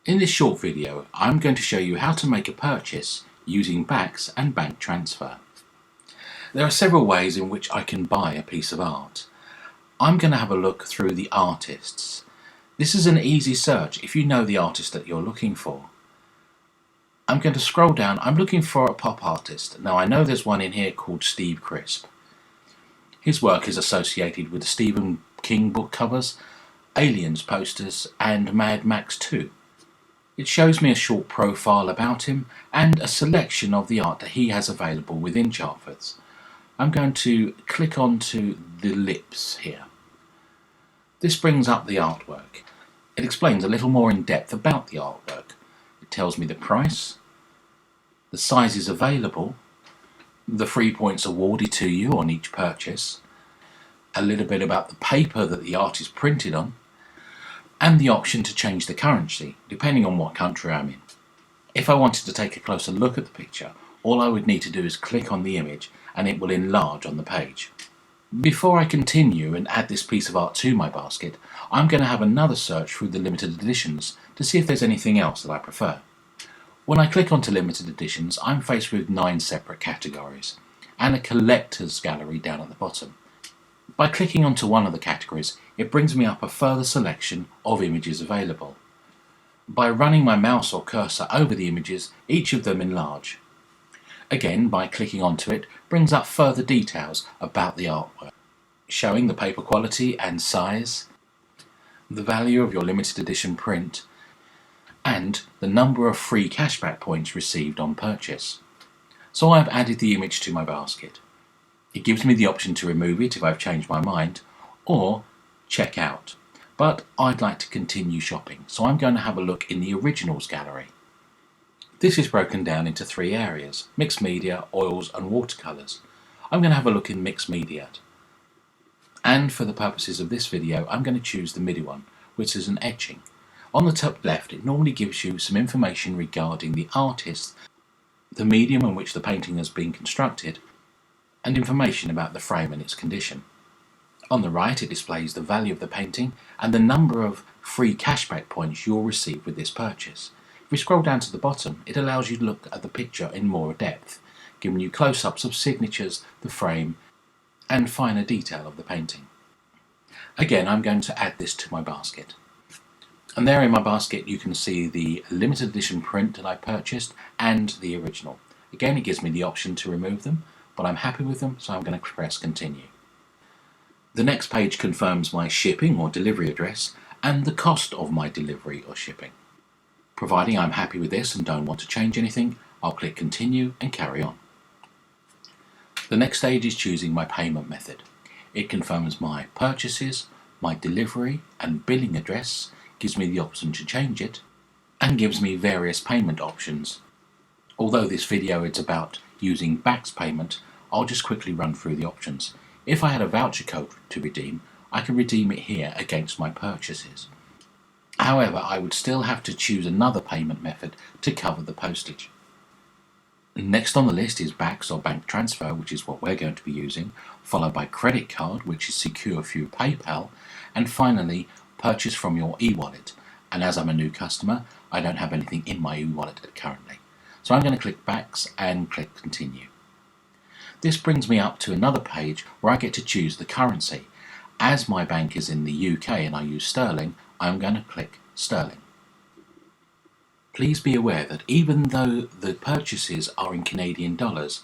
In this short video, I'm going to show you how to make a purchase using Bax and bank transfer. There are several ways in which I can buy a piece of art. I'm going to have a look through the artists. This is an easy search if you know the artist that you're looking for. I'm going to scroll down. I'm looking for a pop artist. Now I know there's one in here called Steve Crisp. His work is associated with the Stephen King book covers, Aliens posters and Mad Max 2. It shows me a short profile about him and a selection of the art that he has available within Chartfords. I'm going to click onto the lips here. This brings up the artwork. It explains a little more in depth about the artwork. It tells me the price, the sizes available, the free points awarded to you on each purchase, a little bit about the paper that the art is printed on, and the option to change the currency, depending on what country I'm in. If I wanted to take a closer look at the picture, all I would need to do is click on the image and it will enlarge on the page. Before I continue and add this piece of art to my basket, I'm going to have another search through the limited editions to see if there's anything else that I prefer. When I click onto limited editions, I'm faced with 9 separate categories and a collector's gallery down at the bottom. By clicking onto one of the categories, it brings me up a further selection of images available. By running my mouse or cursor over the images, each of them enlarge. Again, by clicking onto it, brings up further details about the artwork, showing the paper quality and size, the value of your limited edition print, and the number of free cashback points received on purchase. So I've added the image to my basket. It gives me the option to remove it if I've changed my mind, or check out. But I'd like to continue shopping, so I'm going to have a look in the originals gallery. This is broken down into 3 areas: mixed media, oils and watercolours. I'm going to have a look in mixed media. And for the purposes of this video, I'm going to choose the middle one, which is an etching. On the top left, it normally gives you some information regarding the artist, the medium in which the painting has been constructed, and information about the frame and its condition. On the right, it displays the value of the painting and the number of free cashback points you'll receive with this purchase. If we scroll down to the bottom, it allows you to look at the picture in more depth, giving you close-ups of signatures, the frame, and finer detail of the painting. Again, I'm going to add this to my basket. And there in my basket you can see the limited edition print that I purchased and the original. Again, it gives me the option to remove them, but I'm happy with them, so I'm going to press continue. The next page confirms my shipping or delivery address and the cost of my delivery or shipping. Providing I'm happy with this and don't want to change anything, I'll click continue and carry on. The next stage is choosing my payment method. It confirms my purchases, my delivery and billing address, gives me the option to change it, and gives me various payment options. Although this video is about using Bax payment, I'll just quickly run through the options. If I had a voucher code to redeem, I can redeem it here against my purchases. However, I would still have to choose another payment method to cover the postage. Next on the list is Bax or bank transfer, which is what we're going to be using, followed by credit card, which is secure through PayPal, and finally purchase from your e-wallet. And as I'm a new customer, I don't have anything in my e-wallet currently. So I'm going to click Bax and click continue. This brings me up to another page where I get to choose the currency. As my bank is in the UK and I use sterling, I'm going to click sterling. Please be aware that even though the purchases are in Canadian dollars,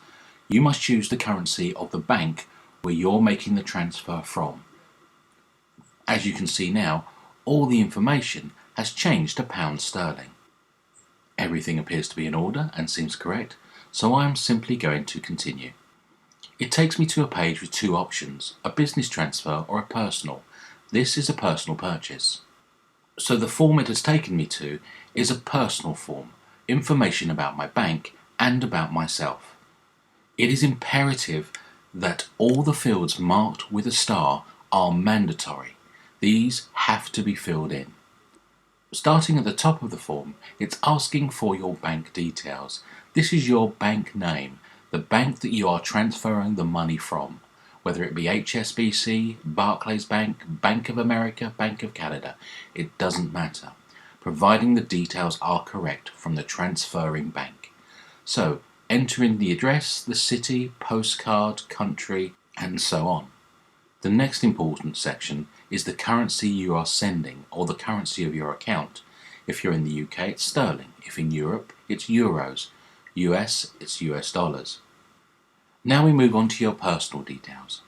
you must choose the currency of the bank where you're making the transfer from. As you can see now, all the information has changed to pound sterling. Everything appears to be in order and seems correct, so I'm simply going to continue. It takes me to a page with 2 options, a business transfer or a personal. This is a personal purchase. So the form it has taken me to is a personal form, information about my bank and about myself. It is imperative that all the fields marked with a star are mandatory. These have to be filled in. Starting at the top of the form, it's asking for your bank details. This is your bank name, the bank that you are transferring the money from, whether it be HSBC, Barclays Bank, Bank of America, Bank of Canada. It doesn't matter. providing the details are correct from the transferring bank. So, enter in the address, the city, postcard, country, and so on. The next important section is the currency you are sending, or the currency of your account. If you're in the UK, it's sterling. If in Europe, it's euros. US, it's US dollars. Now we move on to your personal details.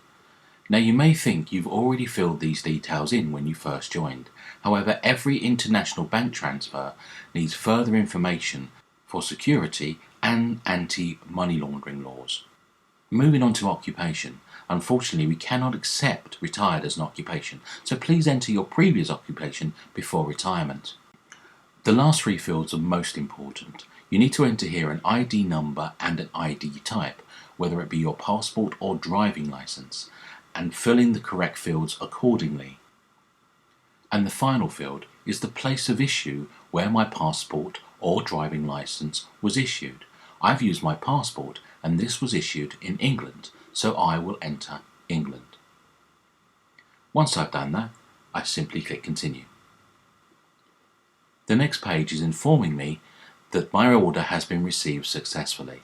Now you may think you've already filled these details in when you first joined. However, every international bank transfer needs further information for security and anti-money laundering laws. Moving on to occupation. Unfortunately, we cannot accept retired as an occupation, so please enter your previous occupation before retirement. The last three fields are most important. You need to enter here an ID number and an ID type, whether it be your passport or driving license, and fill in the correct fields accordingly. And the final field is the place of issue where my passport or driving license was issued. I've used my passport and this was issued in England, so I will enter England. Once I've done that, I simply click continue. The next page is informing me that my order has been received successfully.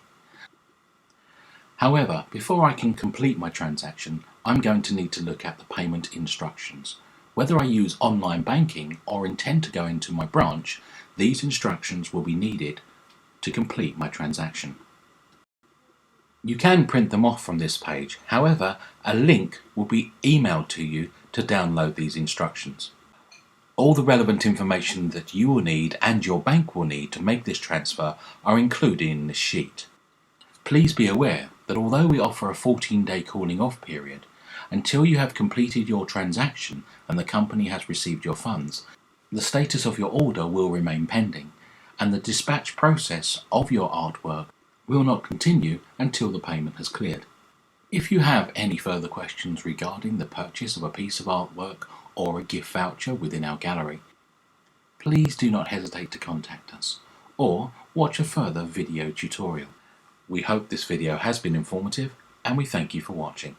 However, before I can complete my transaction, I'm going to need to look at the payment instructions. Whether I use online banking or intend to go into my branch, these instructions will be needed to complete my transaction. You can print them off from this page, however, a link will be emailed to you to download these instructions. All the relevant information that you will need and your bank will need to make this transfer are included in this sheet. Please be aware that although we offer a 14-day cooling off period, until you have completed your transaction and the company has received your funds, the status of your order will remain pending, and the dispatch process of your artwork will not continue until the payment has cleared. If you have any further questions regarding the purchase of a piece of artwork or a gift voucher within our gallery, please do not hesitate to contact us or watch a further video tutorial. We hope this video has been informative and we thank you for watching.